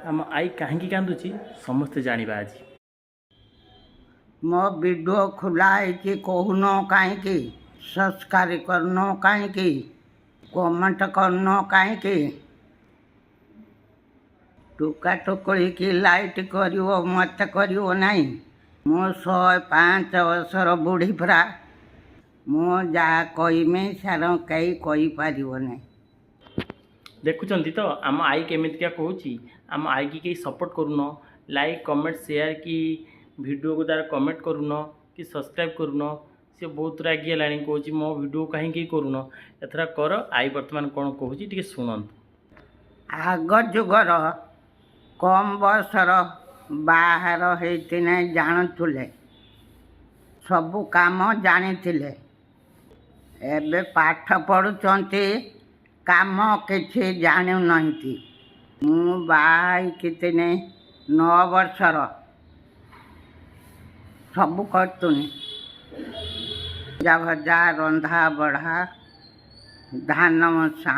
आम आई कहीं कांदुची समस्ते जानिबा आज। मो वीडियो खुला है कि कहूनो कहीं सब्सक्राइब करनो कहीं कमेंट करनो कहीं टुका टुकड़ी की लाइट करियो मत करियो नहीं। मो 105 वर्षर बुढ़ी परा मो जा कहमी सार कई कही पार नहीं। देखुंत तो आम आई केमितिका कहूँ आम आई की कहीं सपोर्ट करून लाइक कमेंट शेयर कि वीडियो को तार कमेंट करून कि सब्सक्राइब करून सी बहुत रागी है कहूँ मो वीडियो कहीं करून एथरा कर आई बर्तमान कौन कहूँ टी शुणु। आग जुगर कम बयसर बाहर होते जानूले सबू काम जानी एबे पाठ पढ़ुंट काम किसी जानू नहीं। मु बाई कितने 9 वर्षर सबू करतुनी भजा भजा रंधा बढ़ा धान मसा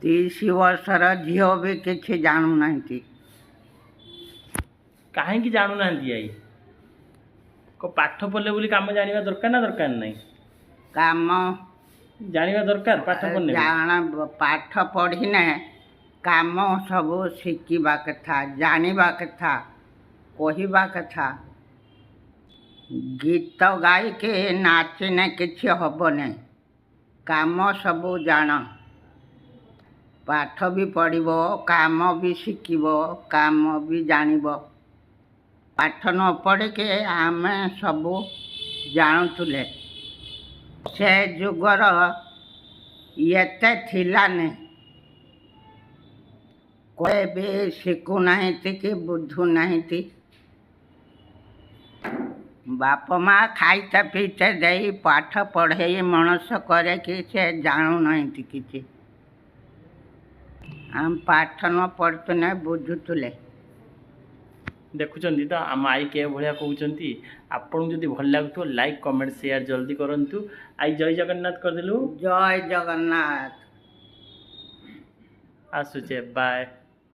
30 वर्षर झील भी किसी जानू नहीं। कहीं जानू ना आई को पाठ पढ़ले बोली काम जानिबा दरकार ना दरकार नहीं काम जानिबा दरकार पाठ पढ़ने जान पाठ पढ़िने काम सब शिखा कथा जानिबा कथा कहवा कथा गीत गाई के नाचिने किसी हम नहीं। काम सब जान पाठ भी पढ़ब काम भी शिखब काम भी जानब। पाठ न पढ़ के आम सब जानूले से जुगर ये कोई भी शिखु नहीं कि बुझु नहीं। बाप माँ खाईते पीते दे पाठ पढ़े मनुष करे कि से जानू नहीं किसी आम पाठ न पढ़ुले बुझुले। देखुं तो आम आई के भाया कहते आपन जदि भल लगुव लाइक कमेंट शेयर जल्दी करूँ। आई जय जगन्नाथ करदेलु। जय जगन्नाथ आसुचे बाय।